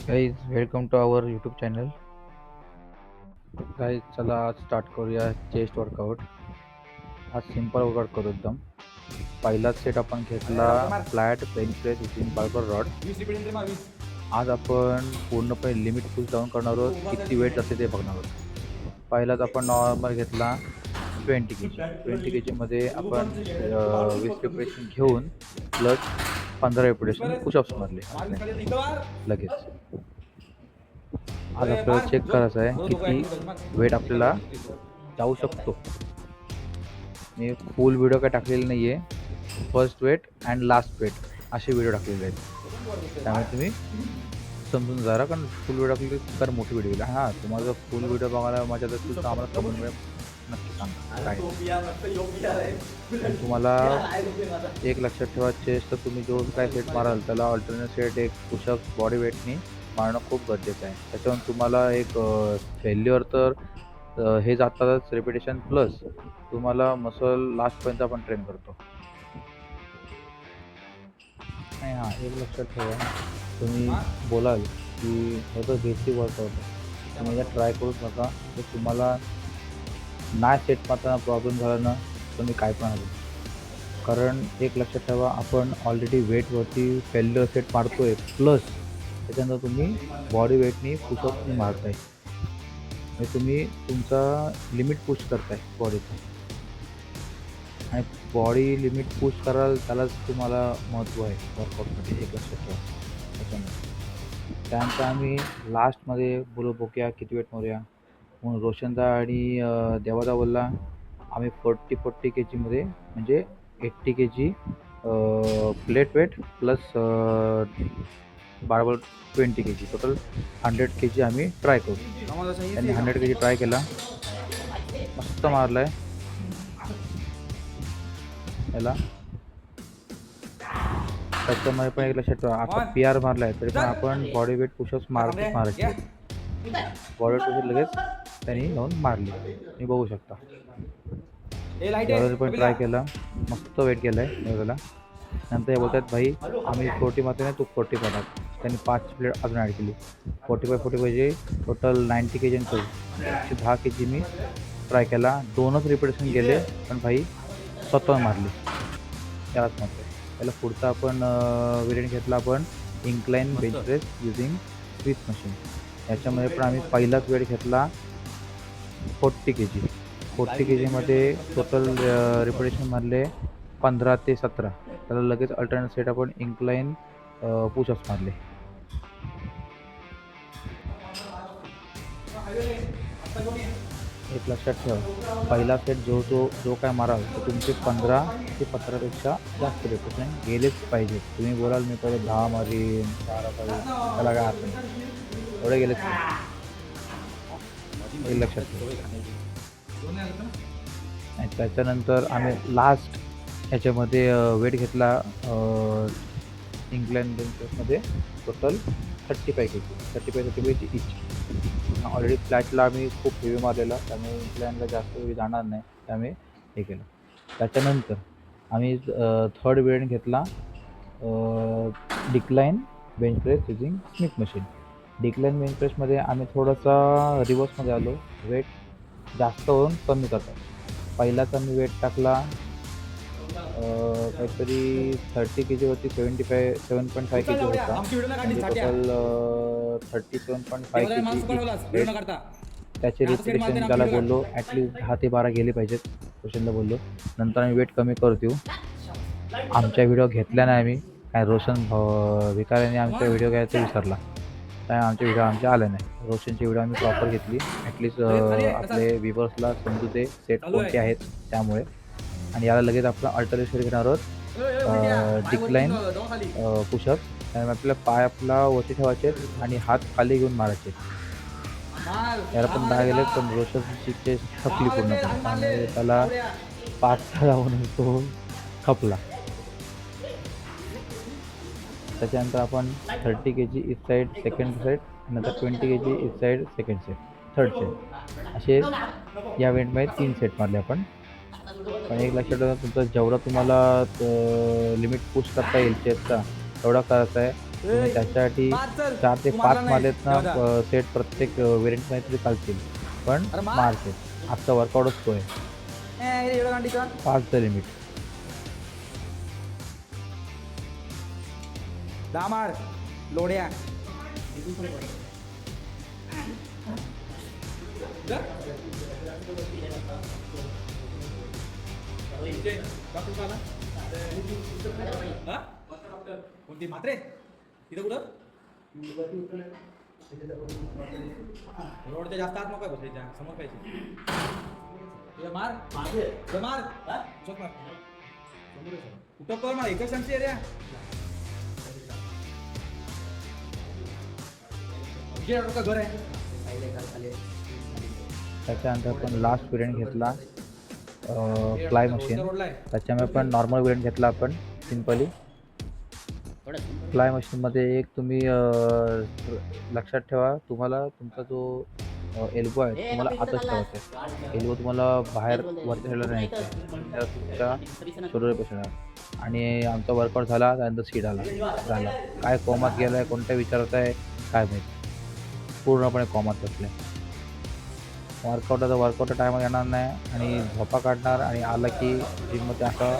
Guys welcome to our YouTube channel. Guys चला आज start करूया चेस्ट वर्कआउट. आज सिंपल वर्कआउट करू एकदम. पहिलाच सेट आपण घेतला flat bench press with barber rod. आज आपण पूर्णपणे लिमिट पुश डाऊन करणार आहोत. किती वेट असते ते बघणार आहोत. पहिलाच आपण नॉर्मल घेतला 20 के जीमध्ये आपण 20 रिपिटेशन घेऊन प्लस 15 रिपिटेशन पुशअप्स मारले लगेच. आज आपल्याला चेक करायचं आहे किती वेट आपल्याला जाऊ शकतो. मी फुल व्हिडिओ काय टाकलेले नाही आहे. First weight and last weight असे व्हिडिओ टाकलेले आहेत. त्यामुळे तुम्ही समजून जरा, कारण फुल व्हिडिओ टाकले तर मोठी व्हिडिओ येईल. हां, तुम्हाला जर फुल व्हिडिओ बघायला मजा तर तुझं आम्हाला कमेंट मध्ये नक्की सांगा काय. आणि तुम्हाला एक लक्षात ठेवा, चेस्ट तर तुम्ही जो काय सेट माराल त्याला ऑल्टरनेट सेट एक पुशअप बॉडी वेटनी मारणं खूप गरजेचं आहे. त्याच्यावर तुम्हाला एक फेल्युअर तर हे जातातच रिपिटेशन, प्लस तुम्हाला मसल लास्टपर्यंत आपण ट्रेन करतो. नाही, हां, एक लक्षात ठेवा, तुम्ही बोलाल की होतं बेसिक वर्कआउट तुम्ही एकदा ट्राय करूच नका. तर तुम्हाला नाही सेट मारताना प्रॉब्लेम झाला ना तर मी काय पण आलो. कारण एक लक्षात ठेवा, आपण ऑलरेडी वेटवरती फेल्युअर सेट मारतो आहे, प्लस त्याच्यानंतर तुम्ही बॉडी वेटनी पुशअपनी मारताय. म्हणजे तुम्ही तुमचा लिमिट पुश करताय बॉडीचा. आणि बॉडी लिमिट पुश कराल त्यालाच तुम्हाला महत्त्व आहे वर्कआउटमध्ये, एक लक्षात ठेवा. त्याच्यामुळे त्यानंतर आम्ही लास्टमध्ये बोलू बघूया किती वेट मारूया. म्हणून रोशनदा आणि देवादा बोलला आम्ही 40 के जीमध्ये म्हणजे 80 के जी plate weight plus barbell 20 K जी, टोटल 100 के जी आम्ही ट्राय करू. त्यांनी 100 के जी ट्राय केला, मस्त मारला आहे याला. त्याच्यामध्ये पण एक लक्षात ठेवा, आता पी आर मारला आहे तरी पण आपण बॉडी वेट पुशअप्स मारायचे. बॉडी वेट पुशअप लगेच त्यांनी जाऊन मारली, तुम्ही बघू शकता. पण ट्राय केला, मस्त वेट केला आहे एवढ्याला. नंतर हे बोलतात भाई आम्ही 40 मारतो नाही, तू 40 मारणार. त्यांनी 5 प्लेट अजून ॲड केली. 45 म्हणजे टोटल 90 के जी आणि 110 के जी मी ट्राय केला. 2च रिपिटेशन गेले पण भाई स्वतः मारली. त्यालाच म्हणतो. त्याला पुढचा आपण व्हेरियंट घेतला आपण incline bench press using switch machine. याच्यामध्ये पण आम्ही पहिलाच वेट घेतला 40 के जी. 40 के जीमध्ये टोटल रिपिटेशन मारले 15 ते 17. त्याला लगेच अल्टरनेट सेट आपण इन्क्लाइन पुशअप्स मारले. एक लक्षात ठेवा, पहिला सेट जो काय माराल तर तुमचे 15 ते 17पेक्षा जास्त रिपिटेशन गेलेच पाहिजे. तुम्ही बोलाल मी पहिले 10 मारीन 12 मारीन, त्याला काय अर्थ नाही, एवढे गेलेच पाहिजे. एक लक्षात ठेवा. आणि त्याच्यानंतर आम्ही लास्ट ह्याच्यामध्ये वेट घेतला इंग्लंड बेंचमध्ये टोटल 35 के जी. 35 इच. ऑलरेडी फ्लॅटला आम्ही खूप हेवी मारलेला, त्यामुळे इंग्लंडला जास्त हेवी जाणार नाही, त्यामुळे हे केलं. त्याच्यानंतर आम्ही थर्ड वेट घेतला decline bench press using Smith machine. Decline bench प्रेसमध्ये आम्ही थोडासा रिव्हर्समध्ये आलो, वेट जास्त होऊन कमी करतात. पहिलाच आम्ही वेट टाकला काहीतरी 30 के जीवरती 7.5 के जी होता, म्हणजे टोटल 37.5 के जी. त्याचे रिपिटेशन त्याला बोललो ॲटलिस्ट 10 ते 12 गेले पाहिजेत, रोशनला बोललो. नंतर आम्ही वेट कमी करतो. आमच्या व्हिडिओ घेतल्या नाही आम्ही, काय रोशन विकाराने आमचा व्हिडिओ घ्यायचा विसरला, काय आमचे व्हिडिओ आले नाही. रोशनची व्हिडिओ आम्ही प्रॉपर घेतली, ॲटलिस्ट आपले व्ह्युअर्सला समजू दे सेट कोणते आहेत त्यामुळे. आणि याला लगेच आपण अल्टरनेट घेणार आहोत डिक्लाइन पुशअप. त्यामुळे आपल्याला पाय आपला वरती ठेवायचे आणि हात खाली घेऊन मारायचे. याला पण 10 गेले, पण रोशनची चेस्ट थकली पूर्णपणे, त्यामुळे त्याला 5 लावून तो खपला. त्याच्यानंतर आपण 30 K G this side second set, नंतर 20 K G this side second set, third set, असे या इव्हेंटमध्ये 3 सेट मारले आपण. पण एक लक्षात ठेवा, तुमचा जेवढा तुम्हाला लिमिट पुश करता येईल चेस्टचा तेवढा करायचा आहे. तुम्ही त्याच्यासाठी 4 ते 5 मारलेत ना सेट प्रत्येक व्हेरियंटमध्ये तरी चालतील. पण मार सेट. आजचा वर्कआउटच तो आहे. 5चं लिमिट. दामाड लोड्या कोणती म्हात्रे तिथे कुठं रोडच्या जास्त आत नको बसायच्या समोर पाहिजे मार मार चोक मार कुठं कर मला एकच सांगते रे घर आहे. त्याच्यानंतर आपण लास्ट व्हेरियंट घेतला फ्लाय मशीन. त्याच्यामुळे पण नॉर्मल व्हेरियंट घेतला आपण सिम्पली. फ्लाय मशीनमध्ये एक तुम्ही लक्षात ठेवा, तुम्हाला तुमचा जो एल्बो आहे तुम्हाला आतच ठेवायचा आहे. एल्बो तुम्हाला बाहेर वरती ठेवला नाही तुमच्या शोल्डरपेक्षा. आणि आमचा वर्कआउट झाला त्यानंतर सीट झाला. काय कॉमात गेला आहे कोणत्या विचारत आहे काय माहिती, पूर्णपणे कॉमात बसले. वर्कआउटच्या टायमात येणार नाही आणि झोपा काढणार आणि आला की जिममध्ये असं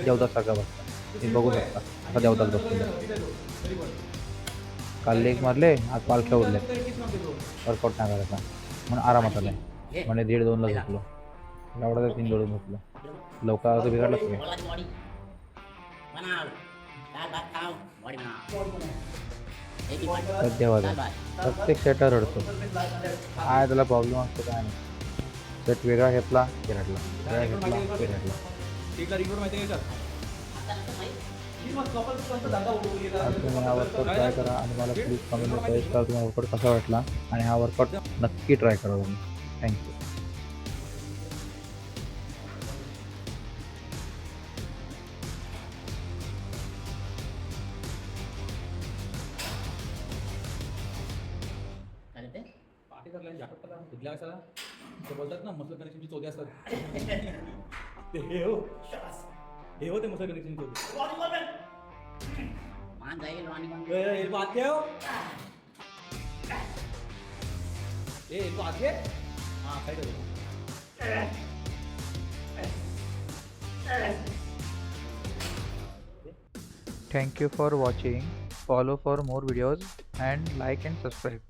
देवदासारखा बसता. तुम्ही बघू शकता असा देवदास बसतो. काल लेग मारले आज पालख्या उडले. वर्कआउट नाही करायचा म्हणून आरामात आला आहे. म्हणजे 1:30-2ला झोपलो. एवढा तर 3 जोडून झोपलो. लवकर असं बिघडलंच नाही. देवाचा प्रत्येक सेटर रडतो. काय त्याला प्रॉब्लेम असतो काय नाही. सेट वेगळा घेतला की रडला, वेगळा घेतला की रडला. तुम्ही हा वर्कआउट ट्राय करा आणि मला प्लीज कमेंट सजेस्ट करा तुम्हाला वर्कआउट कसा वाटला. आणि हा वर्कआउट नक्की ट्राय करा तुम्ही. थँक्यू. बोलतात ना मसल कनेक्शनची चोदे असतात ते हे होते मसल कनेक्शन चोदे. Thank you for watching. Follow for more videos and like and subscribe.